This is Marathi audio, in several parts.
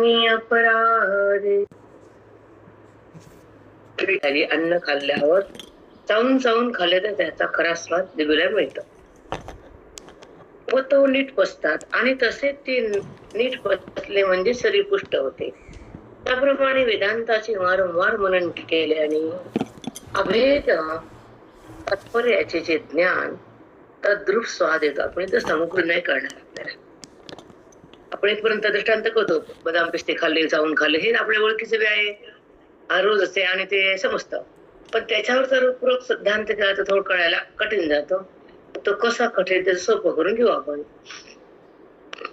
मी अपराधी. अन्न खाल्ल्यावर चावून चावून खाल्ले तर त्याचा खरा स्वाद जिभेला मिळतो व तो नीट पचतात आणि तसे ते नीट पचले म्हणजे शरीर पुष्ट होते. त्याप्रमाणे वेदांताचे वारंवार मनन केल्याने अभेद तात्पर्याचे जे ज्ञान तद्रूप स्वाद येतो. आपण इथं समुग्र नाही करणार. आपल्याला आपण इथपर्यंत दृष्टांत करतो, बदाम पिस्ते खाल्ले, चावून खाल्ले, हे आपल्या ओळखीचे बी आहे, रोज असते आणि ते समजतं. पण त्याच्यावर जर पूरक सिद्धांत केला तर थोडं कळायला कठीण जातो. तो कसा कठीण त्याचं सोपं करून घेऊ आपण.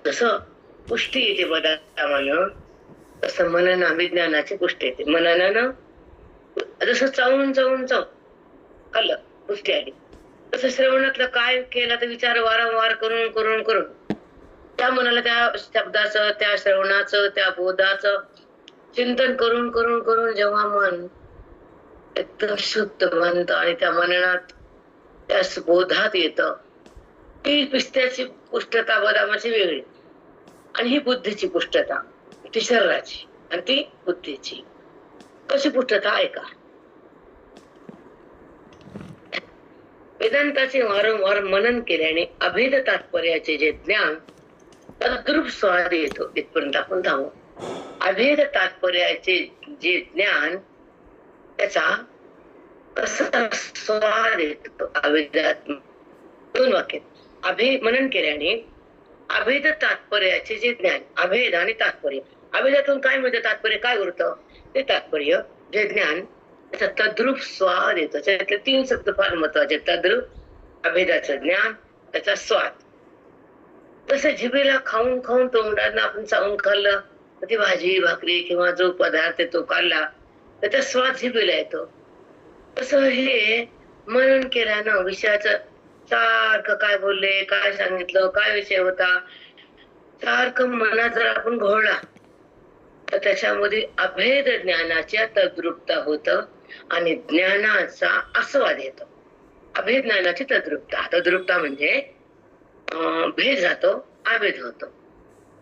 जसं पुष्टी येते बदामानं, तसं मनन विज्ञानाची पुष्टी येते. मननानं जसं चावून चावून खाल्लं, पुष्टी आली. तसं श्रवणातलं काय केलं तर विचार वारंवार करून करून करून त्या मनाला त्या शब्दाचं, त्या श्रवणाचं, त्या बोधाचं चिंतन करून करून करून जेव्हा मन एकदम शुद्ध बनतं आणि त्या मननात त्या बोधात येतं, ती पिस्त्याची पुष्टता बदामाची वेगळी आणि ही बुद्धीची पुष्टता, ती शरीराची आणि ती बुद्धीची. कशी पुष्टता ऐका. वेदांताचे वारंवार मनन केल्याने अभेद तात्पर्याचे जे ज्ञान तद्रूप स्वाद येतो. इथपर्यंत आपण थांबू. अभेद तात्पर्याचे जे ज्ञान त्याचा कसा स्वाद येतो अभेदात. दोन वाक्य. अभेद मनन केल्याने अभेद तात्पर्याचे जे ज्ञान, अभेद आणि तात्पर्य, अभेदातून काय मिळतं, तात्पर्य काय उरतं, ते तात्पर्य जे ज्ञान त्याचा तद्रूप स्वाद येतो. त्यातले तीन शब्द फार महत्वाचे. तद्रूप, अभेदाचं ज्ञान, त्याचा स्वाद. तसं जिभेला खाऊन खाऊन तोंडात आपण चावून खाल्लं, ती भाजी भाकरी किंवा जो पदार्थ तो खाल्ला त्याचा स्वाद जिभेला येतो. तसं हे मनन केल्यानं विषयाचं सारखं काय बोलले, काय सांगितलं, काय विषय होता, सारखं मनात जर आपण घोळला तर त्याच्यामध्ये अभेद ज्ञानाच्या तद्रूपता होतं आणि ज्ञानाचा आस्वाद येतो. अभेद ज्ञानाची तद्रूपता. तद्रूपता म्हणजे भेद जातो, अभेद होतो.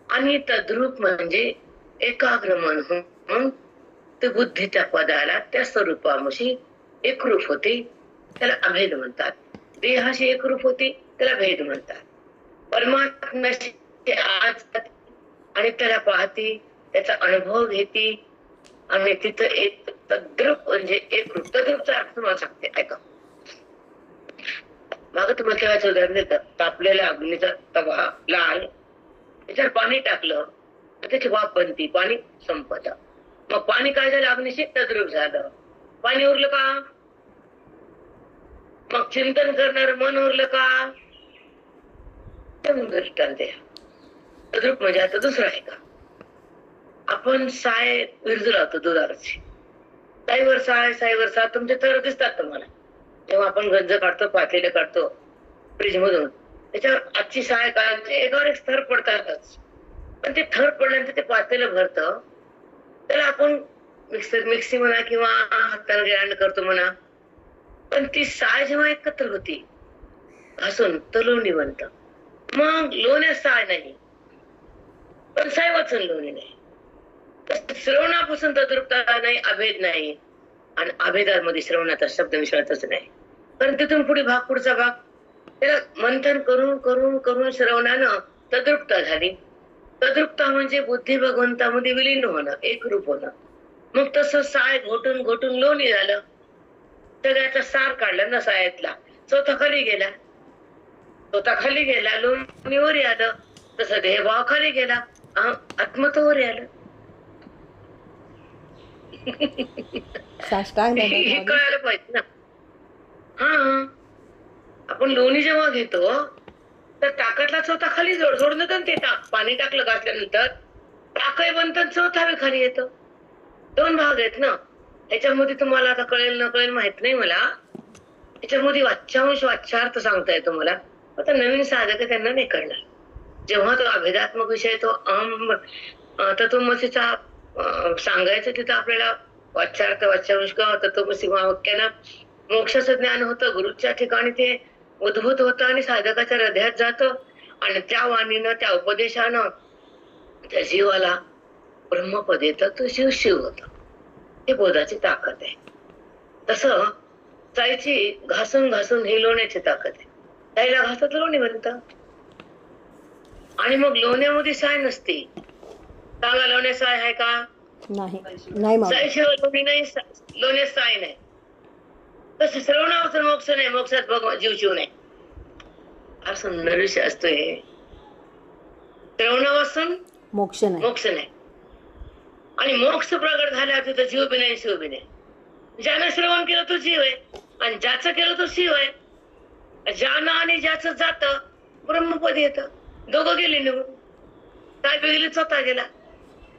आणि तद्रूप म्हणजे एकाग्र मन होऊन ते बुद्धी त्या पदाला त्या स्वरूपाशी एकरूप होते, त्याला अभेद म्हणतात. देहाशी एकरूप होते, त्याला भेद म्हणतात. परमात्म्याशी आज आणि त्याला पाहते, त्याचा अनुभव घेते आणि तिथं एक तद्रूप म्हणजे एकरूप. तद्रूपचा अर्थ तुम्हाला सांगते ऐका. माग तुम्हाला तेव्हाच उदाहरण देतात. तापलेला अग्नीचा तवा लाल, त्याच्यावर पाणी टाकलं तर त्याची वाफ बनती, पाणी संपत. मग पाणी काय झालं, अग्नीशी तद्रूप झालं, पाणी उरलं का? मग चिंतन करणार मन उरलं का? दृष्टांत तद्रूप म्हणजे आता दुसरं आहे का. आपण साय विरजू लावतो दुधावरची, साईवर साय, साईवर साय, तुमचे थर दिसतात तुम्हाला. जेव्हा आपण गंज काढतो, पातेलं काढतो फ्रीज मधून, त्याच्यावर आजची साय काढायची, एकावर एक थर पडतातच. पण ते थर पडल्यानंतर ते पातेलं भरतं, त्याला आपण मिक्सी म्हणा किंवा हाताने ग्राइंड करतो म्हणा. पण ती साय जेव्हा एकत्र होती घासून तर लोणी बनतं. मग लोण्यात साय नाही, पण साय वाचून लोणी नाही. श्रवणापासून तद्रूपता नाही, अभेद नाही. आणि अभेदामध्ये श्रवणाचा शब्द मिसळतच नाही. पण तिथून पुढे पुढचा भाग त्याला मंथन करून करून करून श्रवणानं तद्रूपता झाली. तद्रूपता म्हणजे बुद्धी भगवंतामध्ये विलीन होणं, एकरूप होणं. मग तसं साय घोटून घोटून लोणी झालं, सगळ्याचा सार काढला ना सायातला, स्वतः खाली गेला, स्वतः खाली गेला, लोणी वरी आलं. तसं देहभाव खाली गेला, आत्मत वरी आलं. हे कळायला पाहिजे ना. हा, आपण लोणी जेव्हा घेतो तर टाकातला चौथा खाली सोडून देतो ते टाक. पाणी टाकलं घातल्यानंतर टाकही बनतं, चौथा खाली येतो. दोन भाग आहेत ना याच्यामध्ये. तुम्हाला आता कळेल न कळेल माहित नाही मला. याच्यामध्ये वाच्यांश वाच्यार्थ सांगता येतो मला. आता नवीन साधक त्यांना नाही कळणार. जेव्हा तो अभेदात्मक विषय तो तत्वमसीचा सांगायचं, तिथं आपल्याला वाच्यार्थ वाच्यांश तत्वमसी वाक्यानं मोक्षाचं ज्ञान होतं. गुरुच्या ठिकाणी ते उद्भूत होतं आणि साधकाच्या हृदयात जातं. आणि त्या वाणीनं, त्या उपदेशानं त्या जीवाला ब्रह्मपद येतं तो शिव शिव होत. हे बोधाची ताकद आहे. तसं साईची घासून घासून ही लोण्याची ताकद आहे. साईला घासत लोणी बनतं. आणि मग लोण्यामध्ये साय नसते. सांगा लोण्यात साय आहे का? नाही नाही माऊली. साई शिवाय लोणी नाही, लोण्यात साय नाही. तसं श्रवणावाचून मोक्ष नाही, मोक्षात भगवान जीव शिव नाही. हा सुंदर विषय असतोय. श्रवणावाचून मोक्ष नाही. मोक्ष नाही. आणि मोक्ष प्रगट झाला तिथं जीव बी नाही शिव बी नाही. ज्यानं श्रवण केलं तो जीव आहे आणि ज्याचं केलं तो शिव आहे. ज्यानं आणि ज्याचं जात ब्रह्मपद येतं. दोघं गेले निघून. काय गेली स्वतः गेला,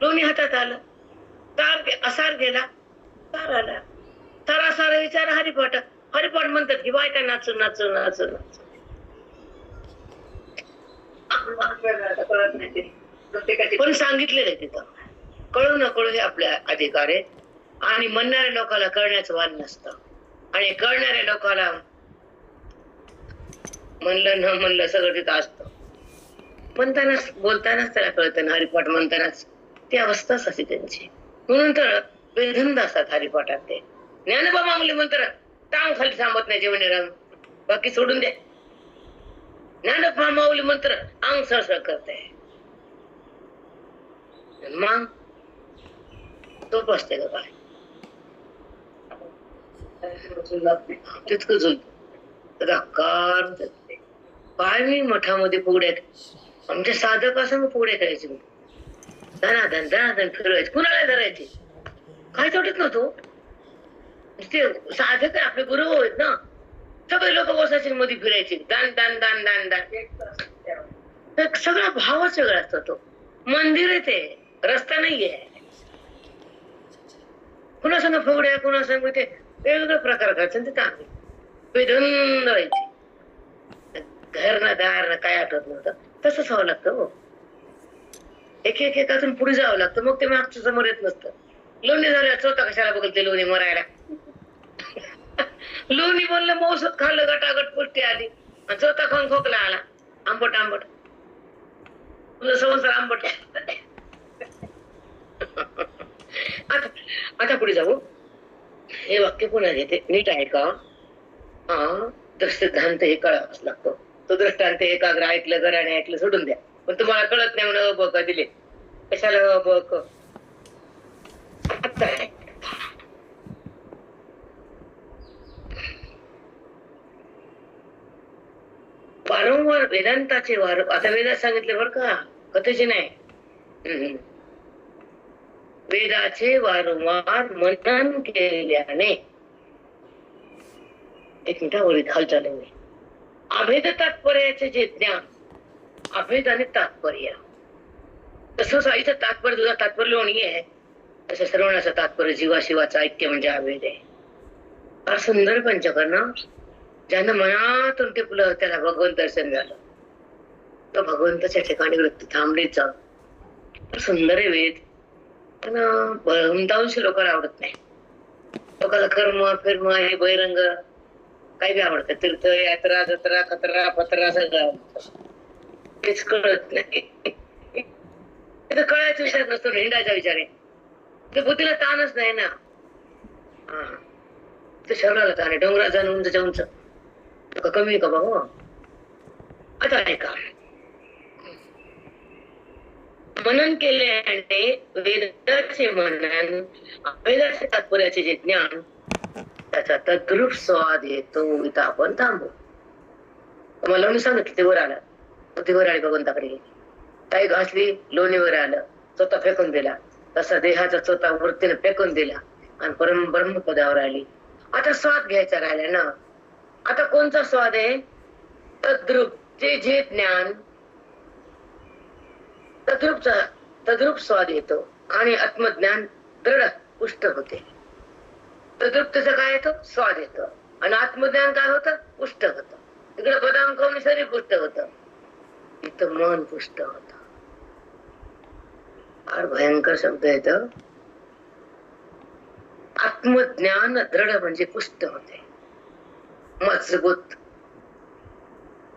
लोणी हातात आलं. तार असार गेला, तार आला. तारा सारा विचार हरिपाठ. हरिपाठ म्हणतात की बायका नाचून नाचून नाचून नाचून. पण सांगितलेलं आहे तिथं. कळू न कळू हे आपल्या अधिकार आहे. आणि म्हणणाऱ्या लोकांना कळण्याचं भान नसतं. आणि कळणाऱ्या लोकांना म्हणलं न म्हणलं सगळं तिथं असतं. म्हणतानाच बोलतानाच त्याला कळतं ना. हरिपाठ म्हणतानाच ती अवस्थाच असते त्यांची. म्हणून तर बेधंद असतात हरिपाठात ते. ज्ञानोबा माऊली म्हणतात टांग खाली थांबत नाही जेवण, बाकी सोडून द्या. ज्ञानोबा माऊली म्हणतात अंग सळसळ करते. मग तो असते का काय तितकं जुलत काय. मी मठामध्ये फुगड्या, आमच्या साधक असं मग फुगड्या करायचे. धनाधन धनाधन फिरवायचे. कुणाला धरायचे काय तोटत नव्हतो. ते साधक आहे आपले गुरु आहेत ना. सगळे लोक बसायचे मध्ये फिरायचे. दान दान दान दान दान. सगळा भावच वेगळा असतो. तो मंदिर आहे ते, रस्ता नाहीये. कुणा संग फुगड्या, कुणा संग ते वेगवेगळे प्रकार करायचे. ते चांगले बेधंद व्हायचे. घर ना दार ना काय आठवत नव्हतं. तसंच व्हावं लागतं हो. एक एक एकातून पुढे जावं लागतं. मग ते मागच्या समोर येत नसतं. लोणी झालं चौथा कशाला बघल ते लोणी मरायला. लोणी बोललं मौसत खाल्लं गटागट पुष्टी आली आणि चौथा खाऊन खोकला आला. आंबट आंबट तुझं संसार आंबट. आता पुढे जाऊ. हे वाक्य पुन्हा घेते, नीट आहे का? हा दृष्टांत हे कळावंच लागतो. तो दृष्टांत एकाग्र ऐकलं घराने ऐकलं सोडून द्या. पण तुम्हाला कळत नाही म्हणून बघ दिले कशाला बघ. वारंवार वेदांताचे आता वेदात सांगितले बरं का, कथेचे नाही. वेदाचे वारंवार मनन केल्याने एक मिनिटावर खालच्या नाही अभेद तात्पर्याचे जे ज्ञान, अभेद आणि तात्पर्य. तसं साईचं तात्पर्य तुझा तात्पर्य लोणी आहे. तसं श्रवणाचं तात्पर्य जीवाशिवाचं ऐक्य म्हणजे अभेद आहे. फार सुंदर पंचकर्ण. ज्यानं मनातून टिपलं त्याला भगवंत दर्शन झालं. तो भगवंताच्या ठिकाणी वृत्ती थांबलीच जाऊ. सुंदर आहे वेद. पण बहुतांश लोकांना आवडत नाही. लोकांना कर्म फिर्म हे बहिरंग काही बी आवडतं. तीर्थ यात्रा जत्रा खतरा पत्रा सगळं तेच कळत नाही. कळायचा विचार नसतो, हिंडायचा विचार आहे. ते बुद्धीला ताणच नाही ना. हा ते शरीराला ताण आहे. डोंगरात जाणं उंच उंच कमी आहे का बाबा? आता ऐका. मनन केल्याने वेदाचे मनन, वेदाचे तात्पर्याचे जे ज्ञान त्याचा तद्रूप स्वाद येतो. इथं आपण थांबू. मला मी सांगितलं ते वर आलं, ती वर आली भगवंताकडे गेली. काही घासली लोणीवर आलं, स्वतः फेकून दिला. तसा देहाचा स्वतः वृत्तीने फेकून दिला आणि ब्रह्मपदावर आली. आता स्वाद घ्यायचा राहिला ना. आता कोणता स्वाद आहे? तद्रूप जे ज्ञान तद्रूप स्वाद येतो आणि आत्मज्ञान दृढ पुष्ट होते. तद्रूप त्याचा काय येतो? स्वाद येतो. आणि आत्मज्ञान काय होतं? पुष्ट होतं. इकडे बदाम खाऊन शरीर पुष्ट होतं, इथं मन पुष्ट होतं. फार भयंकर शब्द येत. आत्मज्ञान दृढ म्हणजे पुष्ट होते, मजबूत.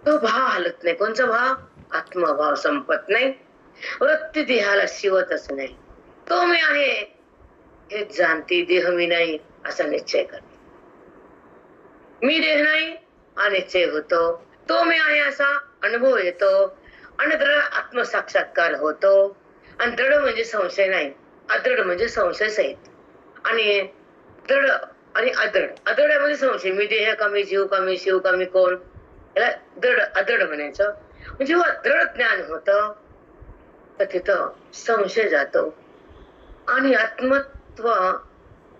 तो भाव हलत नाही. कोणचा भाव? आत्मभाव संपत नाही. वृत्ती देहाला शिवतच नाही. तो मी आहे हे जाणती देह मी नाही असा निश्चय करते. मी देह नाही हा निश्चय होतो. तो मी आहे असा अनुभव येतो आणि दृढ आत्मसाक्षात्कार होतो. आणि दृढ म्हणजे संशय नाही, अदृढ म्हणजे संशय सहित. आणि दृढ आणि अदृढ, अदृढ म्हणजे संशय, मी देह का, मी जीव का, मी शिव का, मी कोण, याला दृढ अदृढ म्हणायचं. म्हणजे जेव्हा दृढ ज्ञान होतं तर तिथं संशय जातो आणि आत्मत्व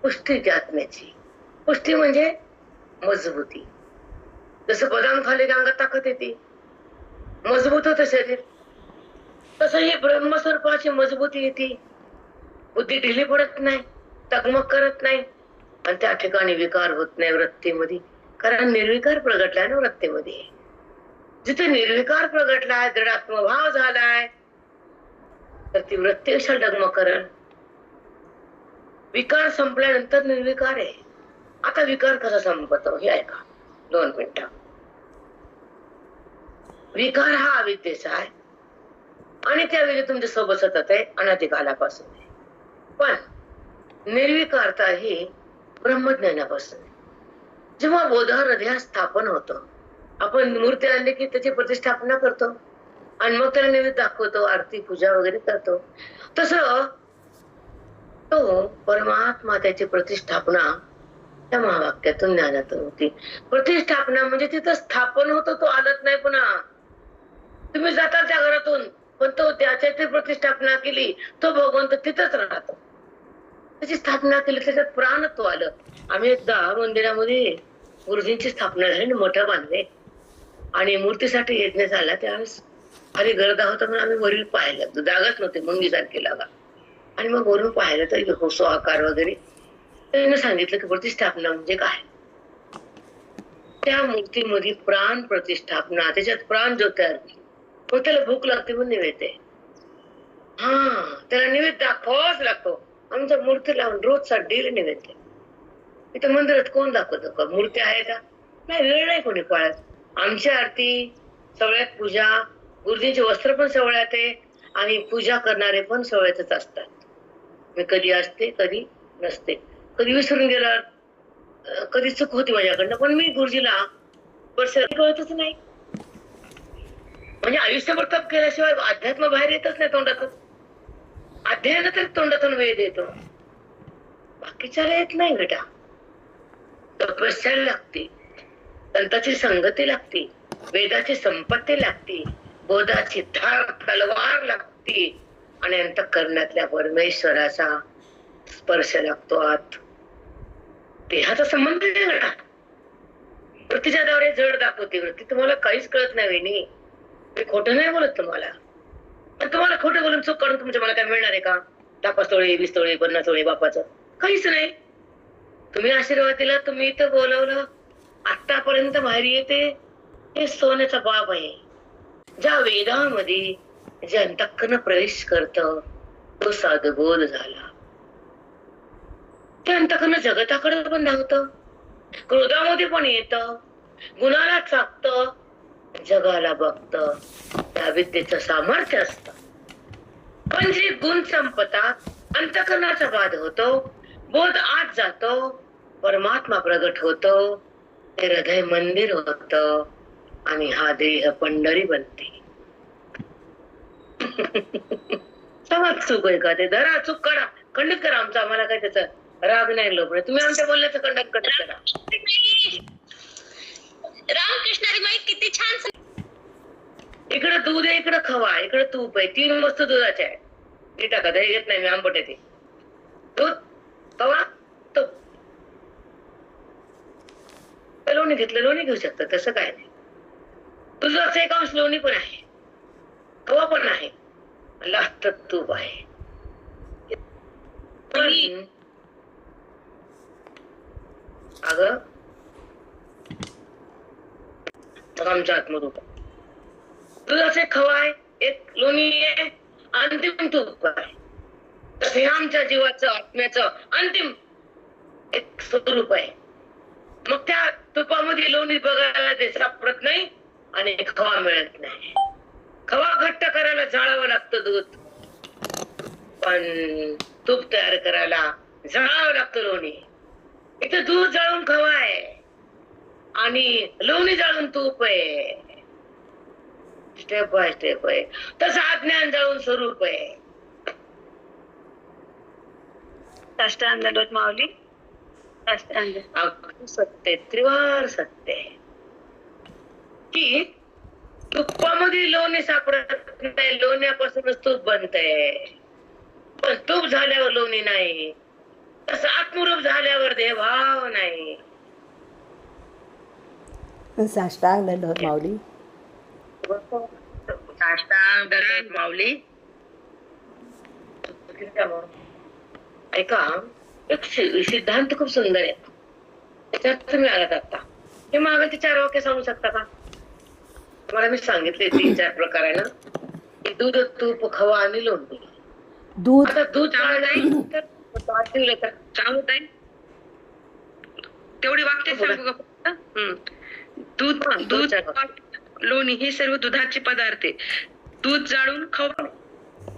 पुष्टी आत्म्याची. पुष्टी म्हणजे मजबूती. जसं बदाम खाल्ले की अंगात ताकद येते, मजबूत होतं शरीर, तसं ही ब्रह्मस्वरूपाची मजबूती येते. बुद्धी ढिली पडत नाही, तगमग करत नाही आणि त्या ठिकाणी विकार होत नाही वृत्तीमध्ये. कारण निर्विकार प्रगटलाय ना वृत्तीमध्ये. जिथे निर्विकार प्रगटलाय, दृढ आत्मभाव झालाय, तर ती वृत्ती कशा डगमग करण. विकार संपल्यानंतर निर्विकार आहे. आता विकार कसा संपतो हे ऐका 2 मिनिटं. विकार हा अविद्येचा आहे आणि त्या वेळी तुमच्या सोबत सतत आहे, अनादिकालापासून आहे. पण निर्विकारता ही ब्रह्मज्ञानापासून. जेव्हा बोधा हृदयात स्थापन होतं, आपण मूर्ती आणली की त्याची प्रतिष्ठापना करतो आणि मग त्याला नैवेद्य दाखवतो, आरती पूजा वगैरे करतो. तसं तो परमात्मा त्याची प्रतिष्ठापना त्या महावाक्यातून ज्ञानातून होती. प्रतिष्ठापना म्हणजे तिथं स्थापन होतो, तो आलत नाही पुन्हा. तुम्ही जाता त्या घरातून पण तो त्याच्या ते प्रतिष्ठापना केली, तो भगवंत तिथंच राहतो. त्याची स्थापना केली, त्याच्यात प्राण तो आलं. आम्ही एकदा मंदिरामध्ये गुरुजींची स्थापना झाली, मोठं बांधले आणि मूर्तीसाठी यज्ञ झाला. त्यावेळेस खाली गर्दा होता म्हणून आम्ही वरील पाहिलं, जागाच नव्हते मुंगीसारखी लागा. आणि मग वरून पाहिलं तर होसो आकार वगैरे. त्याने सांगितलं की प्रतिष्ठापना म्हणजे काय. त्या मूर्तीमध्ये प्राण प्रतिष्ठापना, त्याच्यात प्राण जो तयार केली. मग त्याला भूक लागते म्हणून निवेद्य. त्याला निवेद्य दाखवावाच लागतो. आमच्या मूर्ती लावून रोजचा डेली निवेद्य. इथं मंदिरात कोण दाखवतो का, मूर्ती आहे का नाही, वेळ नाही कोणी पाळत. आमची आरती, सवळ्यात पूजा, गुरुजींचे वस्त्र पण सवळ्यात आहे आणि पूजा करणारे पण सवळ्यातच असतात. मी कधी असते कधी नसते, कधी विसरून गेला, कधी चूक होती माझ्याकडनं, पण मी गुरुजीला वर्ष कळतच नाही. म्हणजे आयुष्यभर तप केल्याशिवाय अध्यात्म बाहेर येतच नाही तोंडातून. अध्ययन तरी तोंडातून वेळ देतो, बाकीच्याला येत नाही बेटा. तपस्या लागते, संताची संगती लागते, वेदाची संपत्ती लागते, बोधाची धार तलवार लागते आणि अंतःकरणातल्या परमेश्वराचा स्पर्श लागतो. आत देहाचा संबंध नाही बेटा. वृत्तीच्या द्वारे जड दाखवते वृत्ती. तुम्हाला काहीच कळत नाही वहिनी, मी खोटं नाही बोलत तुम्हाला. पण तुम्हाला खोटं बोलून चूक करून तुमच्या मला काय मिळणार आहे का? 10 तोळे 20 तोळे 50 तोळे बापाचं काहीच नाही. तुम्ही आशीर्वाद दिला, तुम्ही इथं बोलवलं, आतापर्यंत बाहेर येते, हे सोन्याचा बाप आहे. ज्या वेदामध्ये जे अंतःकरण प्रवेश करत तो सद्बोध झाला. ते अंतःकरण जगताकडे पण धावतं, क्रोधामध्ये पण येतं, गुणाला चाकतं, जगाला बघतं. त्या विद्येचं सामर्थ्य असतं. पण जे गुण संपतात, अंतःकरणाचा बाध होतो, बोध आत जातो, परमात्मा प्रगट होतो, ते हृदय मंदिर होत आणि हा देह पंढरी बनते. समाज चूक आहे का ते धरा, चूक करा, खंडित करा. आमचा आम्हाला काय त्याचा राग नाही, लोभ नाही. तुम्ही आमच्या बोलण्याचं खंडन करा. रामकृष्णारी माई किती छान. इकडे दूध आहे, इकडे खवा, इकडे तूप आहे. 3 वस्तू दुधाच्या आहे. हे टाका, दही घेत नाही मी, आंबट आहे ते. दूध, खवा, तूप. लोणी घेतलं, लोणी घेऊ शकता, तसं काय नाही. दुधाचा 1 अंश लोणी पण आहे, खवा पण आहे, लास्ट तूप आहे. अगं आमच्या आत्मरूप दुधाचे खवा आहे, 1 लोणी आहे, अंतिम तूप आहे. हे आमच्या जीवाचं आत्म्याचं अंतिम एक स्वरूप आहे. मग त्या तुपामध्ये लोणी बघायला ते सापडत नाही आणि खवा मिळत नाही. खवा घट्ट करायला जाळावं लागतं दूध. पण तूप तयार करायला जळावं लागतं लोणी. इथं दूध जाळून खवा आहे आणि लोणी जाळून तूप आहे. स्टेप बाय स्टेप आहे. तसं अज्ञान जाळून स्वरूप आहे. साष्टांग दंडवत माऊली. साष्टांग. अगदी सत्य, त्रिवार सत्य आहे की तुपामध्ये लोणी सापडत नाही, लोण्यापासूनच तूप बनतंय. पण तूप झाल्यावर लोणी नाही. तसं आत्मरूप झाल्यावर देहभाव नाही. साष्टांग दंडवत माऊली. साष्टांग दंडवत माऊली. ऐका, एक सिद्धांत खूप सुंदर आहे. त्याच्यात तुम्ही आलात आता. हे मागे ते 4 वाक्य सांगू शकता का? तुम्हाला मी सांगितले 3-4 प्रकार आहे ना. दूध, तूप, खवा आणि लोणी. दूध. आता दूध नाही तर सांगू ताई तेवढी वाक्य सांगू का? दूध, दूध, लोणी ही सर्व दुधाचे पदार्थ आहे. दूध जाळून खवा.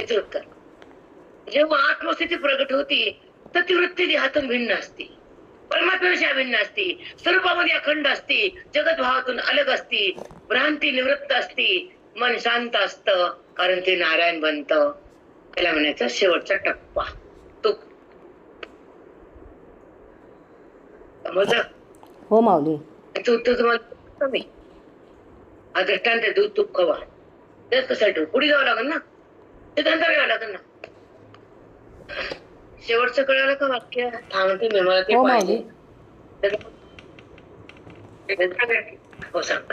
याचे उत्तर. जेव्हा आत्मस्थिती प्रगट होती तर ती वृत्ती देहातून भिन्न असते, परमात्म्याशी अभिन्न असते, स्वरूपामध्ये अखंड असते, जगत भावातून अलग असते, भ्रांती निवृत्त असते, मन शांत असतं, कारण ते नारायण बनतं. त्याला म्हणायचं शेवटचा टप्पा तूप. समजलं? हो माऊली. याचं उत्तर तुम्हाला मी हा दृष्टांत दूध तूप खवा. त्याच कशासाठी पुढे जावं लागेल ना, ते नंतर घ्यावं लागेल ना. शेवटचं कळलं का वाक्य? थांबते मी, मला ते हो पाहिजे. माऊली. हो सांग.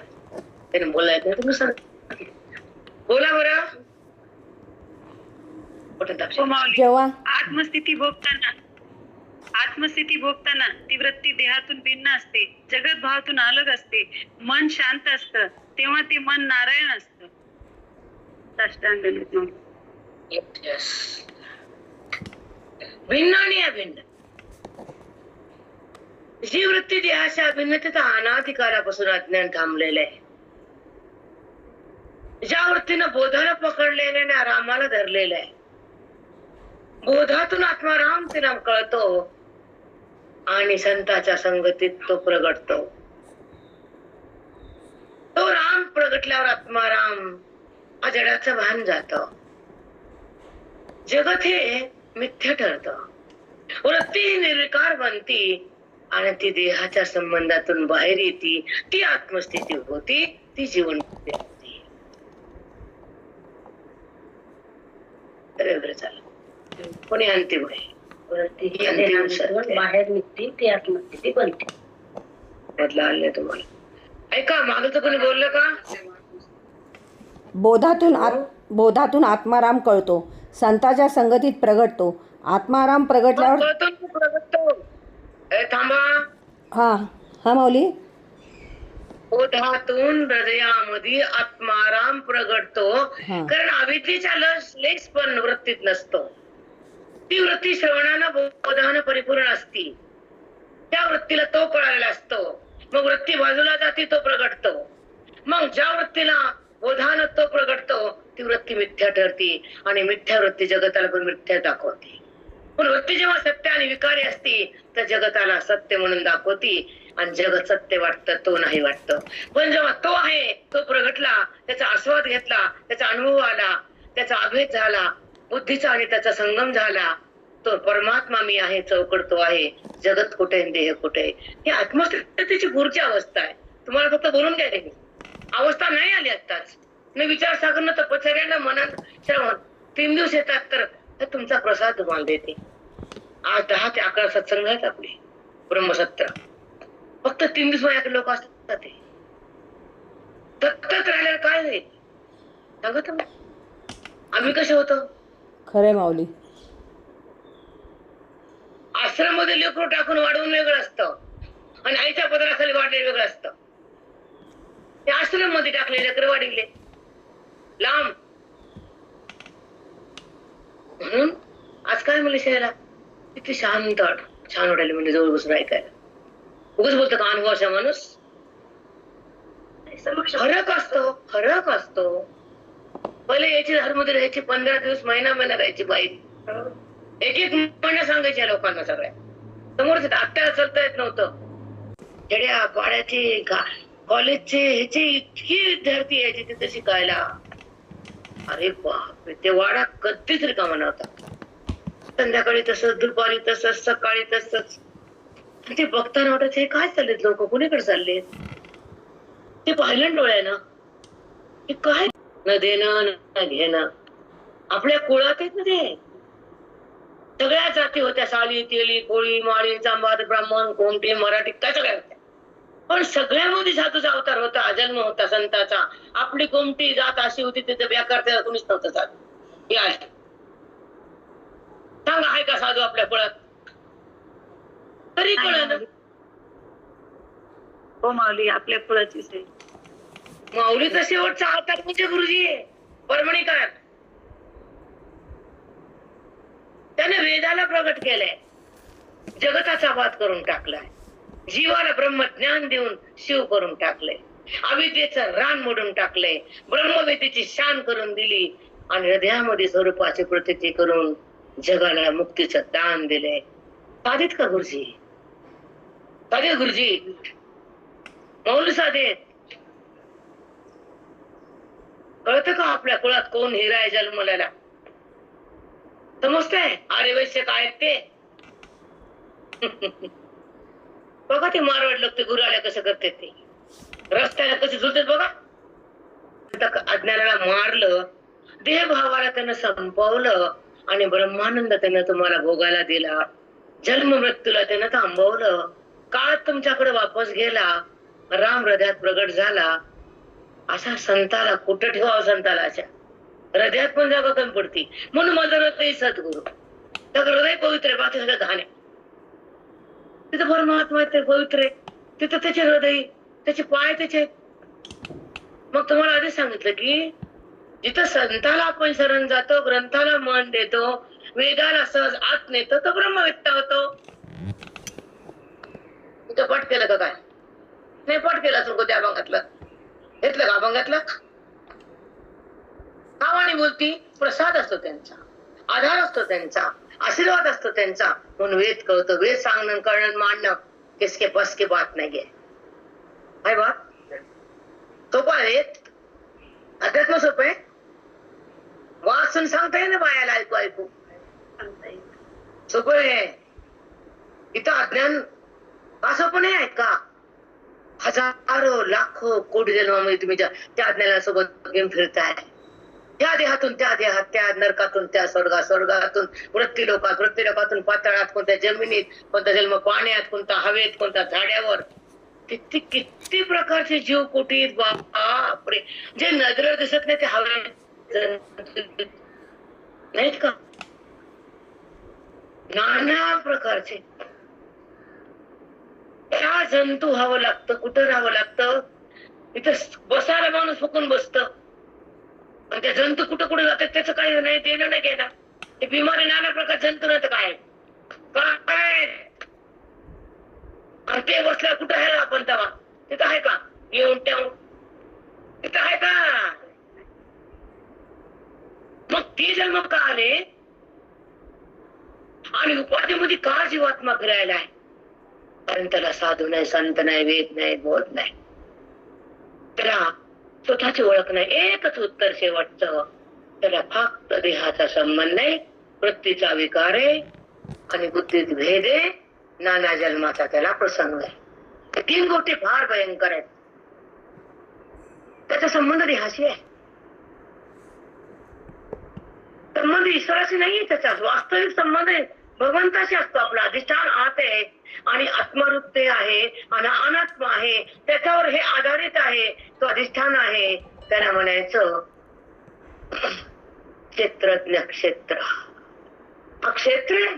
त्याने बोलायचं तुम्ही सांग. बोला बरं. हो माऊली. जेव्हा आत्मस्थिती भोगताना ती वृत्ती देहातून भिन्न असते, जगत भावातून अलग असते, मन शांत असतं, तेव्हा ते मन नारायण असतं. साष्टांग दंडवत माऊली. Yes. भिन्न आणि अभिन्न. जी वृत्ती देहाच्या अभिन्नतेचा अनाधिकारापासून अज्ञान थांबलेलं आहे. ज्या वृत्तीनं बोधाला पकडलेलं आणि रामाला धरलेलं आहे. बोधातून आत्मारामचे नाम कळतो आणि संताच्या संगतीत तो प्रगटतो. तो राम प्रगटल्यावर आत्माराम हा जगाचं भान जात. जगत हे मिथ्य ठरत. वृत्ती ही निर्विकार बनती आणि ती देहाच्या संबंधातून बाहेर येते. ती आत्मस्थिती होती, ती जीवन होती. तर झालं. कोणी अंतिम आहे. बाहेर निघते ती आत्मस्थिती बनते. बदला आले तुम्हाला. ऐका, मागं तर कोणी बोललं का? बोधातून आत्माराम कळतो, संताच्या संगतीत प्रगटतो. आत्माराम प्रगटल्यावर प्रगटतो. थांबा. हा माऊली. बोधातून हृदयामध्ये आत्माराम प्रगटतो, कारण अविद्येचा लेस पण वृत्तीत नसतो. ती वृत्ती श्रवणानं बोधानं परिपूर्ण असती. त्या वृत्तीला तो कळालेला असतो. मग वृत्ती बाजूला जाती, तो प्रगटतो. मग ज्या वृत्तीला बोधानं तो प्रगटतो, ती वृत्ती मिथ्या ठरती आणि मिथ्या वृत्ती जगताला पण मिथ्या दाखवते. पण वृत्ती जेव्हा सत्य आणि विकारी असती तर जगताला सत्य म्हणून दाखवती आणि जगत सत्य वाटतं, तो नाही वाटतं. पण जेव्हा तो आहे, तो प्रगटला, त्याचा आस्वाद घेतला, त्याचा अनुभव आला, त्याचा अभेद झाला, बुद्धीचा आणि त्याचा संगम झाला, तो परमात्मा मी आहे, चौकड तो आहे, जगत कुठे देह कुठे. ही आत्मस्थितीची पुढची अवस्था आहे. तुम्हाला फक्त बोलून द्यायला मी अवस्था नाही आली आत्ताच. मी विचार सागरनं तपश्चर्यानं मनात श्रवण 3 दिवस येतात तर तुमचा प्रसाद तुम्हाला देते. आज 10 ते 11 सत्संग आहेत आपले ब्रह्मसत्र. फक्त 3 दिवस माझ्याकडे लोक असतात. ते सतत राहिल्यावर काय होईल सांगा तुम्ही. आम्ही कसे होतो? खरे माऊली. आश्रम मध्ये लेकरू टाकून वाढवून वेगळं असतं आणि आईच्या पदराखाली वाढलेलं वेगळं असतं. ते आश्रम मध्ये टाकले लेकर वाढवले लांब. म्हणून आज काय म्हणले शहराला किती शांत छान वाटायला म्हणजे जवळ बसून ऐकायला. उगाच बोलतो का अनुभवाचा माणूस. फरक असतो. पहिले याची घरमध्ये राहायची 15 दिवस महिना राहायची बाई एक एक म्हणणं सांगायच्या लोकांना सगळ्या समोरच आत्याला चालता येत नव्हतं. खेड्या पाड्याची कॉलेजचे ह्याची इतकी विद्यार्थी यायचे तिथे शिकायला. अरे बाप, ते वाडा कधीच रिकामा नव्हता. संध्याकाळी तसंच, दुपारी तसंच, सकाळी तसंच. ते बघताना वाटत हे काय चाललेत लोक, कुणीकडे चालले ते पाहिलं डोळ्यानं. हे काय न देणं न घेणं. आपल्या कुळात आहेत ना ते. सगळ्या जाती होत्या, साली तेली कोळी माळी चांबार ब्राह्मण कोमटे मराठी काय सगळ्या होत्या. पण सगळ्यामध्ये साधूचा अवतार होता, जन्म होता संताचा. आपली कोमटी जात अशी होती तिथे व्याकरता कुणीच नव्हतं साधू. या सांगा आहे का साधू आपल्या कुळात? तरी कळलं हो माऊली, आपल्या कुळाचीच आहे. माऊलीचा शेवटचा अवतार म्हणजे गुरुजी आहे. परमणी काय त्याने वेदाला प्रगट केलंय, जगताचा वाद करून टाकलाय, जीवाला ब्रह्मज्ञान देऊन शिव करून टाकलंय, अविद्येचं रान मोडून टाकलंय, ब्रह्मवेदेची शान करून दिली आणि हृदयामध्ये स्वरूपाची प्रतीती करून जगाला मुक्तीचं दान दिलंय. साधेत का गुरुजी? साधे गुरुजी मौल साधेत. कळतं का आपल्या कुळात कोण हिरा आहे जन्मलेला? समजतंय आर्य वैश्य काय ते? बघा ते मारवाड लोक ते गुराला कसं करते, ते रस्त्याला कसे झुलतात बघा. अज्ञानाला मारलं, देहभावाला त्यानं संपवलं आणि ब्रह्मानंद त्यानं तुम्हाला भोगायला दिला. जन्म मृत्यूला त्यानं थांबवलं. काळ तुमच्याकडे वापस गेला, राम हृदयात प्रगट झाला. अशा संताला कुठं ठेवावं? संताला अशा हृदयात पण जागा कमी पडती. म्हणून माझं हृदय सद्गुरु, त्याचं हृदय पवित्र आहे, बाकी सगळं घाण आहे. तिथं परमात्मा ते पवित्र आहे, तिथं त्याचे हृदय, त्याचे पाय त्याचे. मग तुम्हाला आधी सांगितलं की जिथं संताला आपण शरण जातो, ग्रंथाला मन देतो, वेदाला सहज आत नेतो, तो ब्रह्मवेत्ता होतो. तिथं पाठ केलं का काय? नाही पाठ केला तुमको त्या अभंगातलं घेतलं का? अभंगातलं नावाने बोलती, प्रसाद असतो त्यांचा, आधार असतो त्यांचा, आशीर्वाद असतो त्यांचा. म्हणून वेद कळतो. वेद सांगणं करणं मांडणं किसके बस की बात नाही आहे. बात सोपं आहे. अध्यात्म सोपं आहे. वाचून सांगता येईल ना बायाला, ऐकू ऐकू सोपं आहे. इथं अज्ञान का सोपं नाही आहे का? हजारो लाखो कोटी जन्मामध्ये तुम्ही त्या अज्ञानासोबत घेऊन फिरताय. त्या देहातून त्या देहात, त्या नरकातून त्या स्वर्गात, स्वर्गातून वृत्ती लोकातून पाताळात, कोणत्या जमिनीत, कोणता जन्म पाण्यात, कोणता हवेत, कोणता झाड्यावर. किती किती प्रकारचे जीव कोटी बापरे. जे नजरेवर दिसत नाही ते हवेत नाहीत का? नाना प्रकारचे त्या जंतू हवं लागतं. कुठं राहावं लागतं? इथं बसायला माणूस फुकून बसतं. आणि त्या जंतू कुठं कुठे जातात त्याचं काही नाही, देणं नाही घेणं. ते बिमारी नाना प्रकार जंतू नाही तर काय काय. आणि ते बसल्या कुठं आहे आपण तेव्हा? तिथं आहे का? येऊन ठेवून तिथं आहे का? मग ते जन्म का आले आणि उपाधीमध्ये का जीवात्मा फिरायला आहे? कारण त्याला साधू नाही, संत नाही, वेद नाही, बोध नाही, त्याला स्वतःची ओळख नाही. एकच उत्तर शेवटचं, त्याला फक्त देहाचा संबंध नाही, वृत्तीचा विकार आहे आणि बुद्धीत भेद आहे, नाना जन्माचा त्याला प्रसंग आहे. तीन गोष्टी फार भयंकर आहेत. त्याचा संबंध देहाशी आहे, संबंध ईश्वराशी नाहीये. त्याचा वास्तविक संबंध आहे भगवंताशी असतो. आपला अधिष्ठान आत आहे आणि आत्मरूप ते आहे आणि अनात्मा आहे, त्याच्यावर हे आधारित आहे. तो अधिष्ठान आहे. त्याला म्हणायचं क्षेत्रज्ञ. क्षेत्र हा क्षेत्र आहे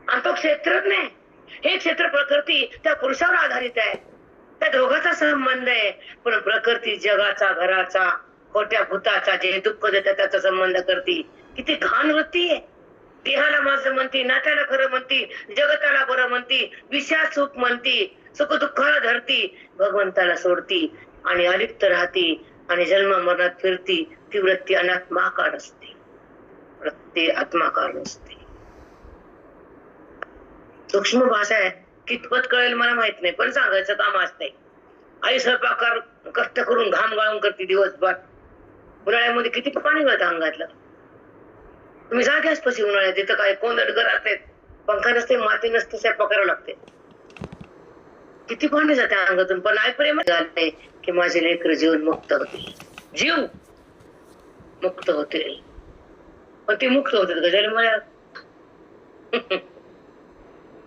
आणि तो क्षेत्रज्ञ आहे. हे क्षेत्र प्रकृती त्या पुरुषावर आधारित आहे. त्या दोघांचा संबंध आहे. पण प्रकृती जगाचा, घराचा, खोट्या भूताचा, जे दुःख देतात त्याचा संबंध करती. किती घाण वृत्ती आहे. देहाला माझं म्हणती, नात्याला खरं म्हणती, जगताला बरं म्हणती, विषयात सुख म्हणती, सुख दुःखाला धरती, भगवंताला सोडती आणि अलिप्त राहती आणि जन्म मरणात फिरती. ती वृत्ती अनात्माकार असते. प्रत्यय आत्माकार नसते. सूक्ष्म भाषा आहे, कितपत कळेल मला माहित नाही, पण सांगायचं काम असतंय. आई स्वयंपाकार कष्ट करून घाम गाळून करते दिवसभर. उन्हाळ्यामध्ये किती पाणी गळतं अंगातलं. तुम्ही जा गॅस पशी उन्हाळ्यात, तिथं काय कोंदट घरात आहेत, पंखा नसते, माती नसते, स्वयंपाक करावं लागते. किती पाणी जाते अंगातून, पण आई प्रेम झालंय की माझे लेकर जीवन मुक्त होतील, जीव मुक्त होतील. पण ते मुक्त होतात गजाली मला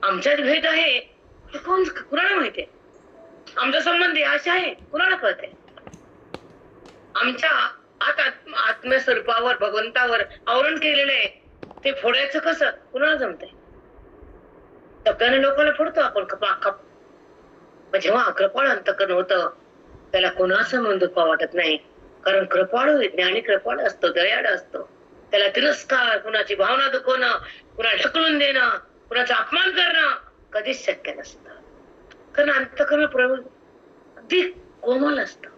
आमच्यात भेद आहे हे कुणाला माहितीये. आमचा संबंध अशा आहे कुणाला कळते. आमच्या आत्मस्वरूपावर भगवंतावर आवरण केलेलं आहे, ते फोडायचं कसं कुणाला जमतंय. टप्प्याने लोकांना फोडतो आपण खपाखप. पण जेव्हा कृपाळ अंतकरण होतं त्याला कोणाचं मन दुखा वाटत नाही, कारण कृपाळू ज्ञानी कृपाळ असतो, दयाळ असतो. त्याला तिरस्कार, कुणाची भावना दुखवणं, कुणा ढकलून देणं, कुणाचा अपमान करणं कधीच शक्य नसतं. कारण अंतकरण अगदी कोमल असतं,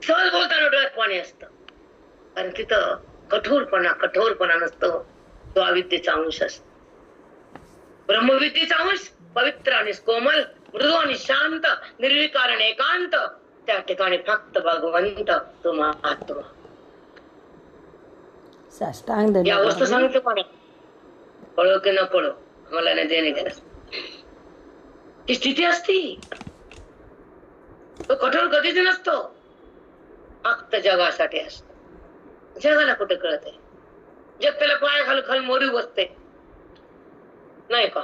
सहज बोलताना डोळ्यात पाणी असतं. कारण तिथं कठोरपणा नसतो, तो अविद्येचा अंश असतो. ब्रह्मविद्येचा अंश पवित्र आणि कोमल, मृदू आणि शांत, निर्विकार आणि एकांत. त्या ठिकाणी फक्त भगवंत, तो महात्मा. साष्टांग या वस्तू दंडवत. सांगतो कोणा, पळो की न पळो मला नाही देणे घेणं, ती स्थिती असती. तो कठोर कधीच नसतो, फक्त जगासाठी असतो. जगाला कुठे कळत आहे. जग त्याला पाय खाल मोरी बसते नाही का,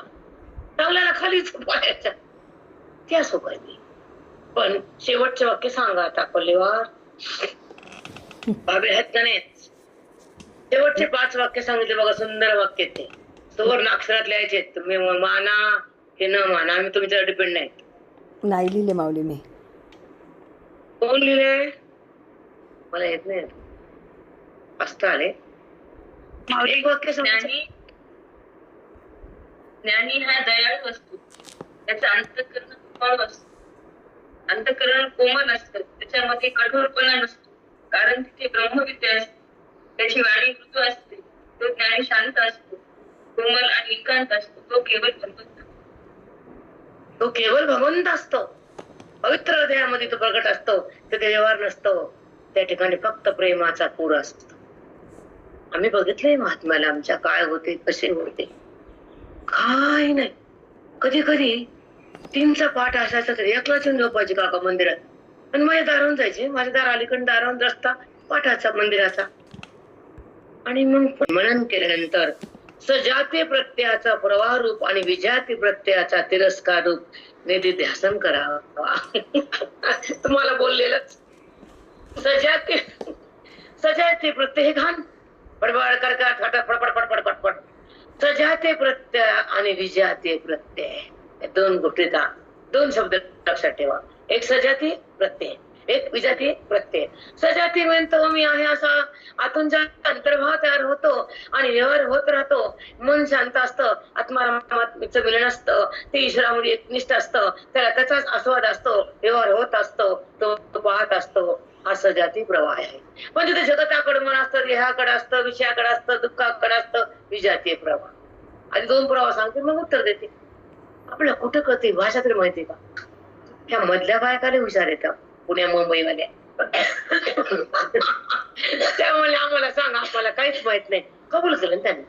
चांगल्याला खालीच पायाचा त्या सुखायची. पण शेवटचे वाक्य सांगा आता पल्लीवार बाबे आहेत का नाही. शेवटचे 5 वाक्य सांगितले बघा, सुंदर वाक्य ते सुवर्ण अक्षरात लिहायचे. तुम्ही माना की न माना, आम्ही तुमच्यावर डिपेंड नाही. नाही लिहिले माऊली मी. कोण लिहिले मला येत नाही, असतं आले. एक वाक्य सांगितलं. ज्ञानी हा दयाळू असतो, त्याचं अंतकरण कोमल असतं, त्याच्यामध्ये कठोरपणा नसतो, कारण तिथे ब्रह्मविद्या असते. त्याची वाणी मृदू असते, तो ज्ञानी शांत असतो, कोमल आणि एकांत असतो. तो केवळ भगवंत असतो. पवित्र हृदयामध्ये तो प्रगट असतो. तिथे व्यवहार नसतो, त्या ठिकाणी फक्त प्रेमाचा पूर असतो. आम्ही बघितलंय महात्म्याला आमच्या काय होते, कसे होते, काय नाही. कधी कधी 3चा पाठ असायचा तरी 1लाच येऊन झोपायची काका मंदिरात, आणि माझ्या दारावून जायचे. माझ्या दार अलीकडे दारावून रस्ता पाठाचा मंदिराचा. आणि मग मनन केल्यानंतर सजाती प्रत्ययाचा प्रवाह रूप आणि विजाती प्रत्ययाचा तिरस्कार रूप निधिध्यासन करावा. तुम्हाला बोललेलंच. सजाती प्रत्यय घाण बडबड फडफड. सजाते प्रत्यय आणि विजाते प्रत्यय, 2 गोष्टीचा 2 शब्द लक्षात ठेवा. एक सजाती प्रत्यय, एक विजाती प्रत्यय. सजाती म्हणतो मी आहे असा आतून अंतर्भाव तयार होतो आणि व्यवहार होत राहतो. मन शांत असतं, आत्मारामाचं मिलन असतं, ते ईश्वरामध्ये एकनिष्ठ असतं, त्याला त्याचाच आस्वाद असतो, व्यवहार होत असतो, तो पाहत असतो. हा सजाती प्रवाह आहे. पण तिथे जगताकडे मन असतं, देहाकडे असतं, विषयाकडे असतं, दुःखाकडे असतं. विजातीय प्रवाह. आधी 2 प्रवाह सांगते मग उत्तर देते. आपल्याला कुठं कळते भाषा तरी माहिती का. ह्या मधल्या बायकाले हुशार येतात, पुण्या मुंबईमध्ये. त्यामुळे आम्हाला सांगा, आम्हाला काहीच माहित नाही. कबूल केलं त्यांनी.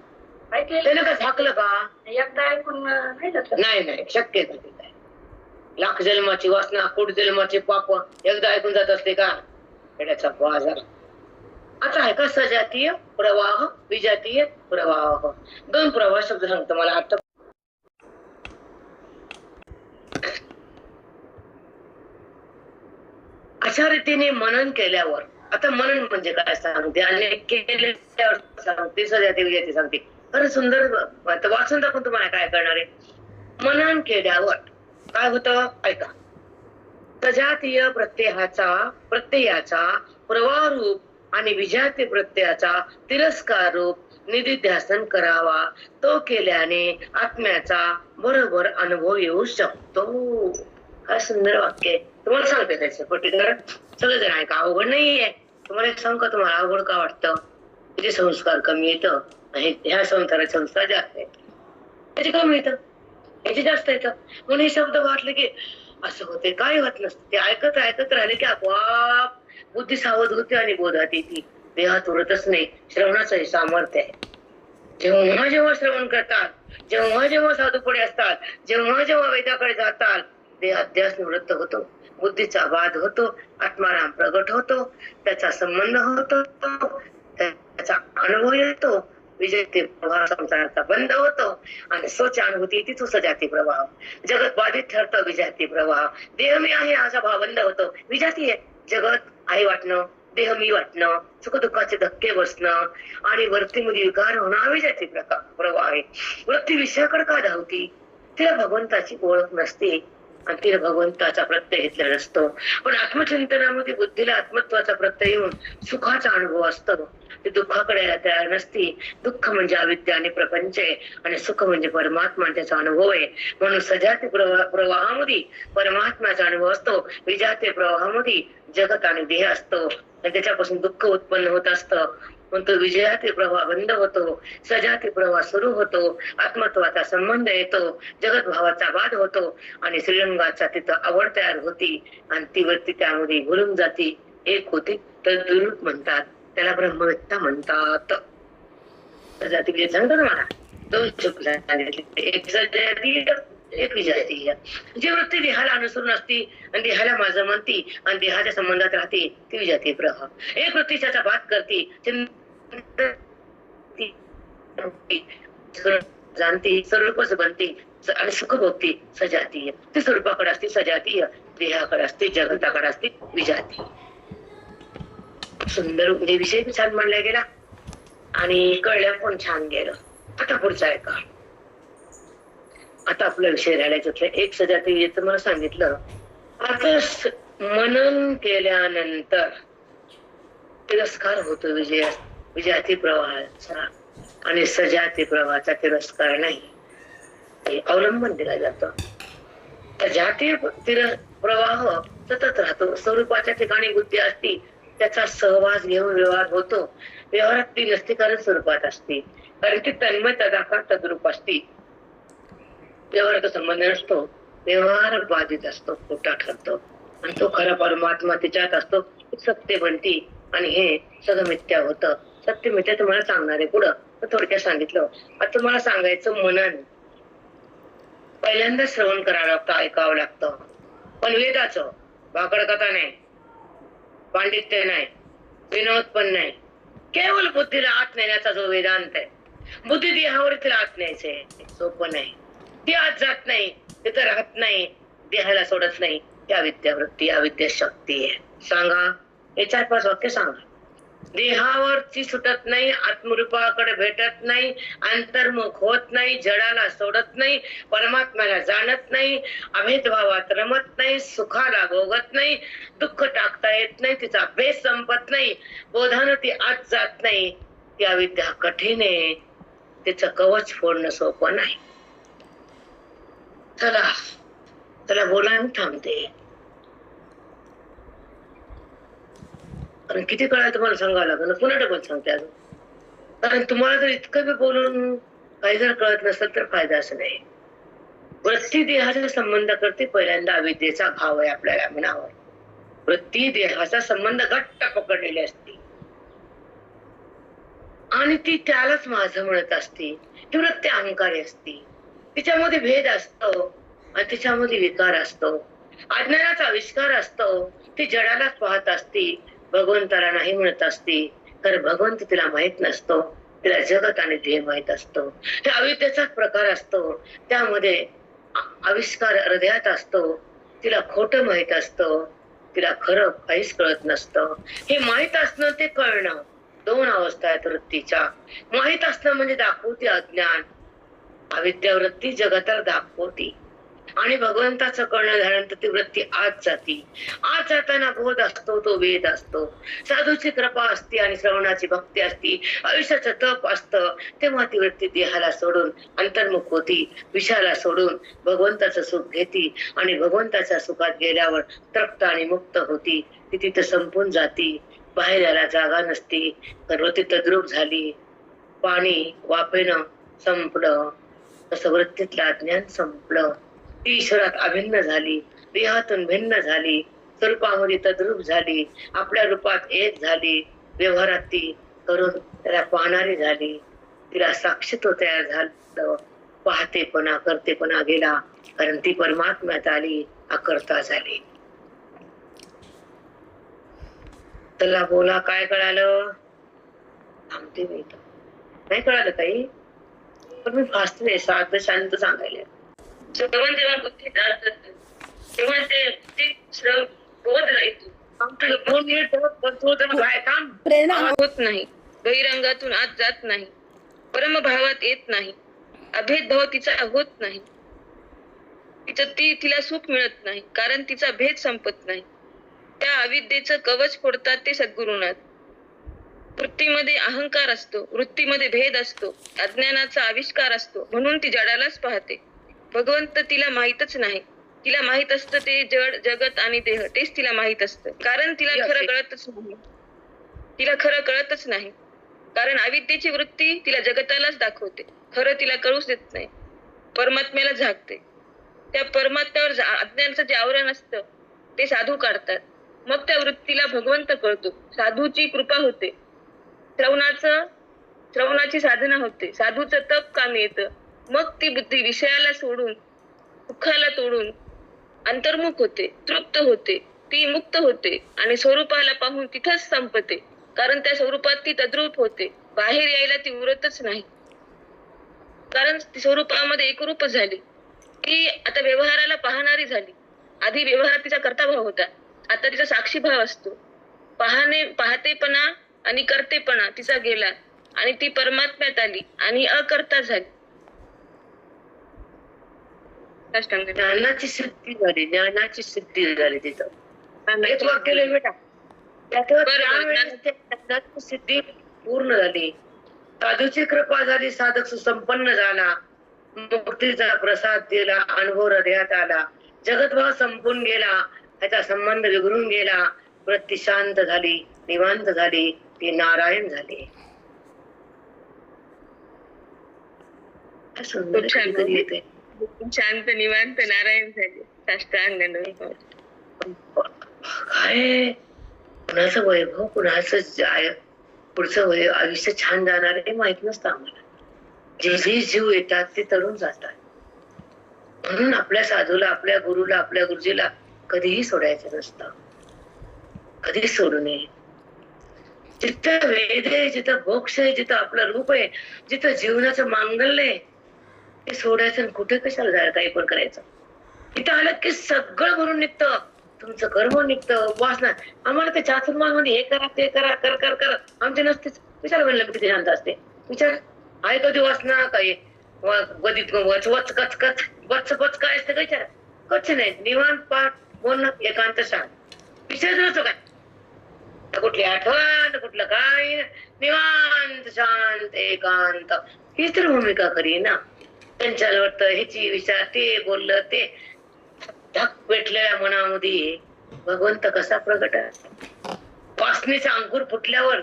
त्याने का झाकलं का, एकदा ऐकून नाही शक्य नाही. काय लाख जन्माची वासना, कोट जन्माचे पाप एकदा ऐकून जात असते का. खेड्याचा बाजार. आता आहे का सजातीय प्रवाह, विजातीय प्रवाह. 2 प्रवाह शब्द सांगतो मला आता. अशा रीतीने मनन केल्यावर, आता मनन म्हणजे काय सांगते आणि केल्यावर सांगते, सजाती विजाती सांगते. खरं सुंदर वाचून दाखवून तुम्हाला काय करणार आहे. मनन केल्यावर काय होतं ऐका. सजातीय प्रत्ययाचा प्रवाह रूप आणि विजाती प्रत्ययाचा तिरस्कार रूप निधिध्यासन करावा. तो केल्याने आत्म्याचा बरोबर अनुभव येऊ शकतो. काय सुंदर वाक्य आहे. तुम्हाला सांगते त्याचे पटीकर सगळे जण ऐका, अवघड नाहीये. तुम्हाला एक सांग का, तुम्हाला अवघड का वाटतं. तिथे संस्कार कमी येतं आणि ह्या संसारात संस्कार जास्त येतात. त्याचे कमी येतं, याचे जास्त येतं. म्हणून हे शब्द वाटले की असं होते, काय होत नसतं. ते ऐकत ऐकत राहिले की आपोआप बुद्धी सावध होते आणि बोधात येते. देहात उरतच नाही. श्रवणाचं हे सामर्थ्य आहे. जेव्हा जेव्हा श्रवण करतात, जेव्हा जेव्हा साधूपणे असतात, जेव्हा जेव्हा वेदाकडे जातात, देहाध्यास निवृत्त होतो, बुद्धीचा वाद होतो, आत्माराम प्रगट होतो, त्याचा संबंध होतो, त्याचा अनुभव येतो, विजय ते प्रवाह संसाराचा बंद होतो आणि स्वच्छ अनुभूती तिथून सजाती प्रवाह. जगत बाधित ठरतं, विजाती प्रवाह. देह मी आहे असा भाव बंद होतो, विजाती आहे. जगत आहे वाटणं, देह मी वाटणं, सुख दुःखाचे धक्के बसणं आणि वृत्तीमध्ये विकार होणं हा विजाती प्रवाह आहे. वृत्ती विषयाकडे का धावती? तिला भगवंताची ओळख नसते आणि तिला भगवंताचा प्रत्यय घेतलेला नसतो. पण आत्मचिंतनामध्ये बुद्धीला आत्मत्वाचा प्रत्यय येऊन सुखाचा अनुभव असतो. ते दुःखाकडे यायला तयार नसती. दुःख म्हणजे अविद्या आणि प्रपंच आहे आणि सुख म्हणजे परमात्मा त्याचा अनुभव आहे. म्हणून सजाती प्रवाहामध्ये परमात्म्याचा अनुभव असतो, विजाती प्रवाहामध्ये जगत आणि देह असतो आणि त्याच्यापासून दुःख उत्पन्न होत असतं. पण तो विजयाती प्रवाह बंद होतो, सजाती प्रवाह सुरू होतो, आत्मत्वाचा संबंध येतो, जगत भावाचा वाद होतो आणि श्रीरंगाचा तिथं आवड तयार होती आणि ती वृत्ती त्यामध्ये घुलून जाती, एक होती. तर दुरुत म्हणतात, त्याला ब्रह्मवेत्ता म्हणतात. सजाती सांगतो ना मला, दोन शब्द सांगितले, एक सजाती एक विजाती. जी वृत्ती देहाला अनुसरून असती आणि देहाला माझं म्हणती आणि देहाच्या संबंधात राहते ती विजाती प्रवाह. एक वृत्ती त्याचा बात करती, जाणती, स्वरूपच बनते आणि सुख भोगती, सजातीय. ती स्वरूपाकडे असते सजातीय, देहाकडे असते जगताकडे असते विजातीय. सुंदर म्हणजे विषय छान मांडला गेला आणि कळलं पण छान गेलं. आता पुढचा आहे का, आता आपला विषय राहिला. एक सजाती मला सांगितलं. आता मनन केल्यानंतर तिरस्कार होतो विजाती प्रवाहाचा आणि सजाती प्रवाहाचा तिरस्कार नाही, अवलंबन दिला जातो. सजाती प्रवाह सतत राहतो, स्वरूपाच्या ठिकाणी बुद्धी असती, त्याचा सहवास घेऊन व्यवहार होतो. व्यवहारात ती नसती कारण स्वरूपात असते, कारण ती तन्मय तदाकार तद्रूप असती. व्यवहाराचा संबंध नसतो, व्यवहार बाधित असतो, खोटा ठरतो आणि तो खरा परमात्मा तिच्यात असतो, सत्य बनती आणि हे सगळं मिथ्या होतं. सत्य मिथ्या तुम्हाला सांगणार आहे पुढं, थोडक्यात सांगितलं. आता तुम्हाला सांगायचं मनन. पहिल्यांदा श्रवण करावं लागतं, ऐकावं लागतं. पण वेदाचं भाकड कथा नाही, पांडित्य नाही, विनोद पण नाही, केवळ बुद्धीला आत नेण्याचा जो वेदांत आहे. बुद्धी देहावर तिला आत न्यायचंय, सोपं नाही. ती आत जात नाही, तिथं राहत नाही, देहाला सोडत नाही. त्या विद्यावृत्ती अविद्या शक्ती आहे. सांगा, हे 4-5 वाक्य सांगा. देहावरची सुटत नाही, आत्मरूपाकडे भेटत नाही, अंतर्मुख होत नाही, जडाला सोडत नाही, परमात्म्याला जाणत नाही, अभेदभावात रमत नाही, सुखाला भोगत नाही, दुःख टाकता येत नाही, तिचा बेस संपत नाही, बोधानं ती आत जात नाही. ती अविद्या कठीण आहे, तिचं कवच फोडणं सोपं नाही. चला चला बोला, थांबते. कारण किती काळ तुम्हाला सांगावं लागेल, पुन्हा डबल सांगते अजून. कारण तुम्हाला जर इतकं बी बोलून काही जर कळत नसेल तर फायदा असं नाही. वृत्ती देहाचा संबंध करते, पहिल्यांदा अविद्येचा भाव आहे आपल्याला म्हणावं. वृत्ती देहाचा संबंध घट्ट पकडलेली असते आणि ती त्यालाच माझं म्हणत असते. ती वृत्ती अहंकारी असते, तिच्यामध्ये भेद असतो आणि तिच्यामध्ये विकार असतो, अज्ञानाचा आविष्कार असतो. ती जडालाच पाहत असते, भगवंताला नाही म्हणत असते. तर भगवंत तिला माहित नसतो, तिला जगत आणि ध्येय माहित असतो. हे अविद्येचाच प्रकार असतो, त्यामध्ये आविष्कार हृदयात असतो. तिला खोटं माहित असतं, तिला खरं काहीच कळत नसतं. हे माहित असणं ते कळणं, दोन अवस्था आहेत वृत्तीच्या. माहित असणं म्हणजे दाखवते अज्ञान, अविद्या वृत्ती जगताला दाखवती आणि भगवंताचं कळणं झाल्यानंतर ती वृत्ती आत जाती. आत जाताना बोध असतो, तो वेद असतो, साधूची कृपा असते आणि श्रवणाची भक्ती असती, आयुष्याचं तप असतं. तेव्हा ती वृत्ती देहाला सोडून अंतर्मुख होती, विषयाला सोडून भगवंताचं सुख घेती आणि भगवंताच्या सुखात गेल्यावर तृप्त आणि मुक्त होती. ती तिथं संपून जाती. बाहेर यायला जागा नसती, पर्वती तद्रूप झाली. पाणी वाफेनं संपलं, तसं वृत्तीतलं अज्ञान संपलं. ती ईश्वरात अभिन्न झाली, देहातून भिन्न झाली, स्वरूपामध्ये तद्रूप झाली, आपल्या रूपात एक झाली. व्यवहारात ती करून त्याला पाहणारी झाली. तिला साक्षीत्व तयार झालं. पाहतेपणा करतेपणा गेला, कारण ती परमात्म्यात आली, अकर्ता झाली. चला बोला, काय कळालं? थांबते मी इथं. नाही कळालं काही, पण मी फास्ट नाही, साधं शांत सांगायला. श्रवण जेव्हा बुद्धी जात तेव्हा ते श्रवण बोध राहतो. प्रेरणा होत नाही, बहिरंगातून आत जात नाही, परमभावात येत नाही, अभेदभाव तिचा होत नाही, तिला सुख मिळत नाही, कारण तिचा भेद संपत नाही. त्या अविद्येचं कवच फोडतात ते सद्गुरुनाथ. वृत्तीमध्ये अहंकार असतो, वृत्तीमध्ये भेद असतो, अज्ञानाचा आविष्कार असतो, म्हणून ती जडालाच पाहते. भगवंत तिला माहीतच नाही. तिला माहित असतं ते जड, जगत आणि देह, तेच तिला माहित असतं. कारण तिला खरं कळतच नाही. कारण अविद्येची वृत्ती तिला जगतालाच दाखवते, खरं तिला कळूच देत नाही. परमात्म्याला झाकते. त्या परमात्म्यावर अज्ञानाचं जे आवरण असतं ते साधू काढतात. मग त्या वृत्तीला भगवंत कळतो. साधूची कृपा होते, श्रवणाची साधना होते, साधूचं तप कामी येतं. मग ती बुद्धी विषयाला सोडून, दुःखाला तोडून अंतर्मुख होते, तृप्त होते, ती मुक्त होते आणि स्वरूपाला पाहून तिथंच संपते. कारण त्या स्वरूपात ती तद्रूप होते. बाहेर यायला ती उरतच नाही, कारण ती स्वरूपामध्ये एकरूप झाली. ती आता व्यवहाराला पाहणारी झाली. आधी व्यवहारात तिचा कर्ताभाव होता, आता तिचा साक्षीभाव असतो. पाहतेपणा आणि कर्तेपणा तिचा गेला आणि ती परमात्म्यात आली आणि अकर्ता झाली. ज्ञानाची सिद्धी झाली तिथं. एक वाक्य लय बेटा, ज्ञानाची सिद्धी पूर्ण झाली. साधूची कृपा झाली, साधक सुसंपन्न झाला, मुक्तीचा प्रसाद दिला, अनुभव हृदयात आला, जगतभाव संपून गेला, त्याचा संबंध विघरून गेला, वृत्ती शांत झाली, निवांत झाली, ती नारायण झाली. शांत निवांत नारायण झाले. साष्टांग नमस्कार. काय कुणाचं वैभव, कुणाचं पुढचं आयुष्य छान जाणार हे माहित नसतं आम्हाला. जे जे जीव येतात ते तरुण जातात. म्हणून आपल्या साधूला, आपल्या गुरुला, आपल्या गुरुजीला कधीही सोडायचं नसतं, कधीच सोडू नये. जिथं वेद आहे, जिथं मोक्ष आहे, जिथं आपलं रूप आहे, जिथं जीवनाचं मांगल्य आहे, ते सोडायचं. कुठे कशाला जायला, काही पण करायचं. इथं आलं की सगळं भरून निघतं, तुमचं कर्म निघतं, उपासना. आम्हाला ते चातुर्मास मध्ये हे करा, ते करा, कर कर कर आमचे नसतेच. विचार म्हणलं किती शांत असते. विचार आहे कधी वासना, काही गदित वच कच कच बच बच काय असते, काय विचार कच नाही. निवांत पाठ बोलणं, एकांत शांत. विषयच नसतो काय, कुठली आठवण, कुठलं काय, निवांत शांत एकांत. हीच तर भूमिका करी ना. त्यांच्या वाटतं ह्याची विचार, ते बोललं, ते धक पेटलेल्या मनामध्ये भगवंत कसा प्रगट आहे. वासनेचा अंकुर फुटल्यावर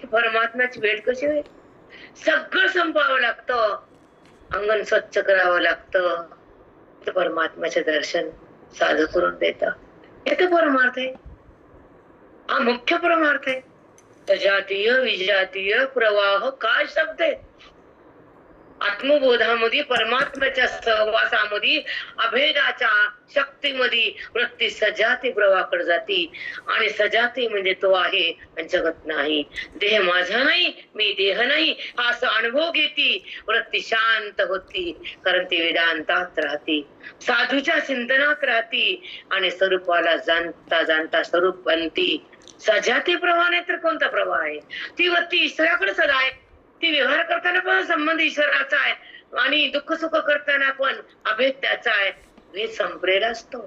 परमात्म्याची भेट कशी होईल. सगळं संपवावं लागतं, अंगण स्वच्छ करावं लागतं, परमात्म्याचे दर्शन साधं करून देतं. हे तर परमार्थ आहे, हा मुख्य परमार्थ आहे. सजातीय विजातीय प्रवाह काय शब्द आहे. आत्मबोधामध्ये, परमात्म्याच्या सहवासामध्ये, अभेदाच्या शक्तीमध्ये वृत्ती सजाती प्रवाहाकडे जाती. आणि सजाती म्हणजे तो आहे, जगत नाही. देह माझा नाही, मी देह नाही, हा असा अनुभव घेती. वृत्ती शांत होती, कारण ती वेदांतात राहती, साधूच्या चिंतनात राहती आणि स्वरूपाला जाणता जाणता स्वरूप बनती. सजाती प्रवाह नाही तर कोणता प्रवाह आहे. ती वृत्ती ईश्वराकडे सदा आहे. ती व्यवहार करताना पण संबंध ईश्वराचा आहे आणि दुःख सुख करताना पण अभेद त्याचा आहे. भेद संपलेला असतो,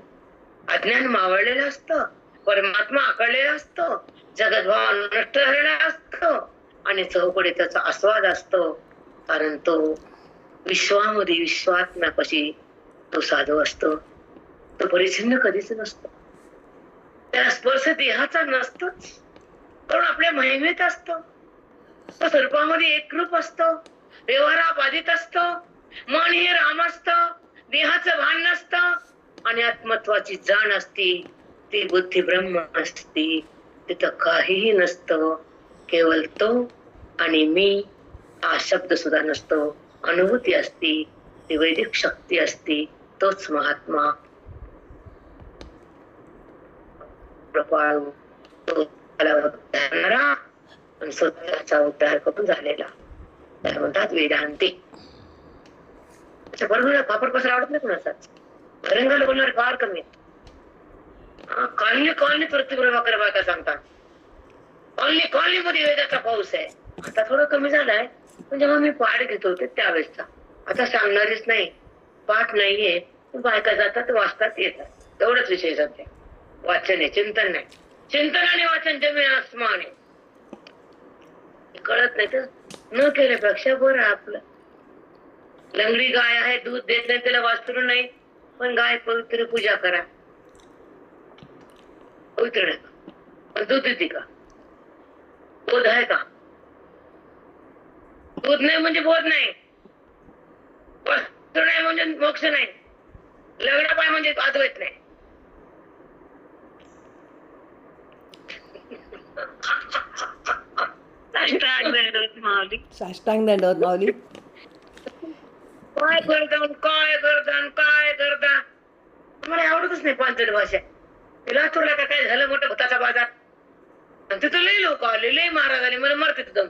अज्ञान मावळलेलं असतं, परमात्मा आकळलेला असतो, जगतभाव नष्ट झालेला असतो आणि चौकडे त्याचा आस्वाद असतो. कारण तो विश्वामध्ये विश्वात्म्यापाशी तो साधू असतो. तो परिच्छिन्न कधीच नसतो, त्याला स्पर्श देहाचा नसतोच. कारण आपल्या महिमेत असतो, तो स्वरूपामध्ये एक रूप असतो, व्यवहारा बाधित असतो, मन हे राम असतं, देहाचं भान नसतं आणि आत्मत्वाची जाण असती, ती बुद्धी ब्रह्म असती. तिथं काहीही नसतं, केवळ तो आणि मी हा शब्द सुद्धा नसतो. अनुभूती असती, ती वैदिक शक्ती असती. तोच महात्मा कृपाळू, तो त्याला उद्धारणारा आणि स्वतःचा उद्धार करून झालेला, त्याला म्हणतात वेदांती. बरोबर पापड पसरा आवडत नाही कुणाचाच. रंगाला बोलणार फार कमी. कॉलनी कॉलनी प्रतिप्रभा करा बायका सांगतात. कॉलनी कॉलनी मध्ये वेदाचा पाऊस आहे. आता थोडं कमी झालाय, पण जेव्हा मी पाठ घेत होते त्यावेळेसचा. आता सांगणारीच नाही, पाठ नाहीये, बायका जातात, वाचतात, येतात. तेवढाच विषय सध्या. वाचन आहे, चिंतन नाही. चिंतन आणि वाचन जमीन आसमान आहे. कळत नाही तर न केल्यापेक्षा बरं आपलं. लंगडी गाय आहे, दूध देत नाही, त्याला वासरू नाही, पण गाय पवित्र पूजा करा. पवित्र नाही का? पण दूध देते का? बोध आहे का? दूध नाही म्हणजे बोध नाही, वासरू नाही म्हणजे मोक्ष नाही, लंगडा पाय म्हणजे अद्वैत नाही. साष्टांग दंडवत माऊली. साष्टांग दंडवत माऊली. काय गर्दन काय गर्दन काय गर्दा. मला आवडतच नाही पांचट भाषा. तिला तुला का काय झालं मोठं भूताचा बाजार. आणि तिथं लई लोक आले, लई महाराज आले, मला मरते तिथं.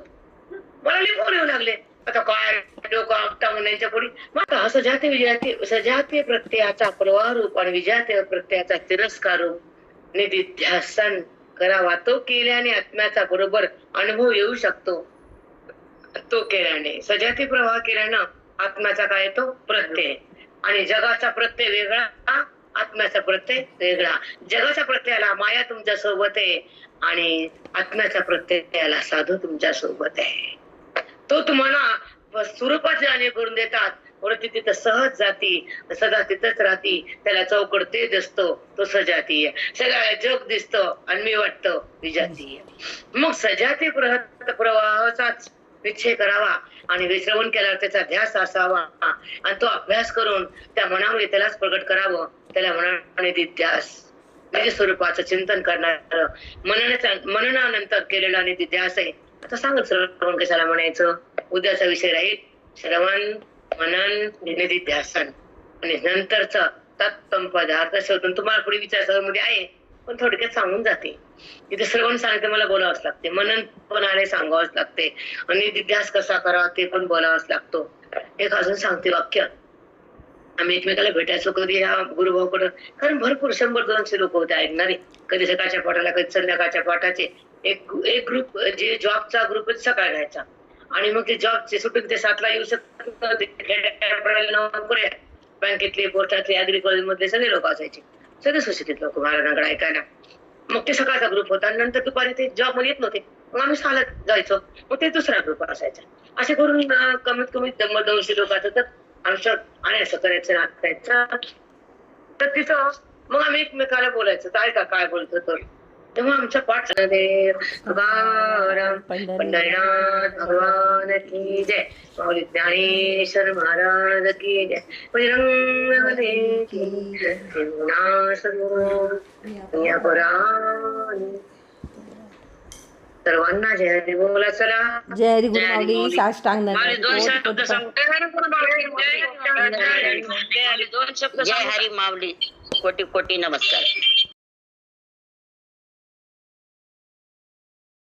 मला लई फोन येऊ लागले. आता काय डोकं आपटा म्हणण्याच्या पुढे मग हा सजाते विजयाते सजाते प्रत्ययाचा प्रवाह रूप आणि विजयाते प्रत्ययाचा तिरस्कार रूप निधिध्यासन करावा. तो केल्याने आत्म्याचा बरोबर अनुभव येऊ शकतो. तो केल्याने सजाती प्रवाह केल्यानं आत्म्याचा काय येतो? प्रत्यय. आणि जगाचा प्रत्यय वेगळा, आत्म्याचा प्रत्यय वेगळा. जगाच्या प्रत्ययाला माया तुमच्या सोबत आहे आणि आत्म्याच्या प्रत्ययाला साधू तुमच्या सोबत आहे. तो तुम्हाला स्वरूपात जाणे करून देतात. वरती तिथं सहज जाती, सदा तिथंच राहती. त्याला चौकड तेज असतो, तो सजाती आहे. सगळ्या जग दिसतं आणि मी वाटतं विजाती आहे. मग सजाती प्रवाहाचाच निश्चय करावा आणि विश्रवण केल्यावर त्याचा ध्यास असावा आणि तो अभ्यास करून त्या मनामध्ये त्यालाच प्रगट करावं. त्याला मनाने ध्यास म्हणजे स्वरूपाचं चिंतन करणार मननानंतर केलेला निधिध्यास आहे. आता सांगत श्रवण कशाला म्हणायचं? उद्याचा विषय राहील श्रवण मनन निधिध्यासन आणि नंतरचा तत्तम पदार्थ शोधून. तुम्हाला पुढे विचार मध्ये आहे पण थोडक्यात सांगून जाते. इथे श्रवण सांगते मला बोलावंच लागते, मनन पण आले सांगावंच लागते आणि निधिध्यास कसा करावा ते पण बोलावंच लागतो. एक अजून सांगते वाक्य. आम्ही एकमेकाला भेटायचो कधी ह्या गुरुभाऊकडं, कारण भरपूर 100-200 लोक होते ऐकणारे. कधी सकाळच्या पाठाला कधी संध्याकाळच्या पाठाचे. एक ग्रुप जे जॉबचा ग्रुप सकाळ घ्यायचा आणि मग ते जॉबचे सुटून ते 7ला येऊ शकतात. बँकेतले, पोस्टातले, अॅग्रिकल्चर मधले सगळे लोक असायचे, सगळे सुशिक्षित लोक महाराजांकडे ऐकायला. मग ते सकाळचा ग्रुप होता आणि नंतर दुपारी ते जॉब मध्ये येत नव्हते, मग आम्ही चालत जायचो. मग ते दुसरा ग्रुप असायचा. असे करून कमीत कमी 200 लोक असतात. आमच्या आणि असं करायचं नाचायचं. तर तिथं मग आम्ही एकमेकाला बोलायचं, काय का काय बोलतो तर तेव्हा आमच्या पाठ पंढरीनाथ भगवान की जय, माऊली ज्ञानेश्वर महाराज की जय, बजरंग की सर्वांना जय हरी बोला. चला जय हरी गुरु माऊली. साष्टांग दंडवत. जय हरी माऊली. कोटी कोटी नमस्कार.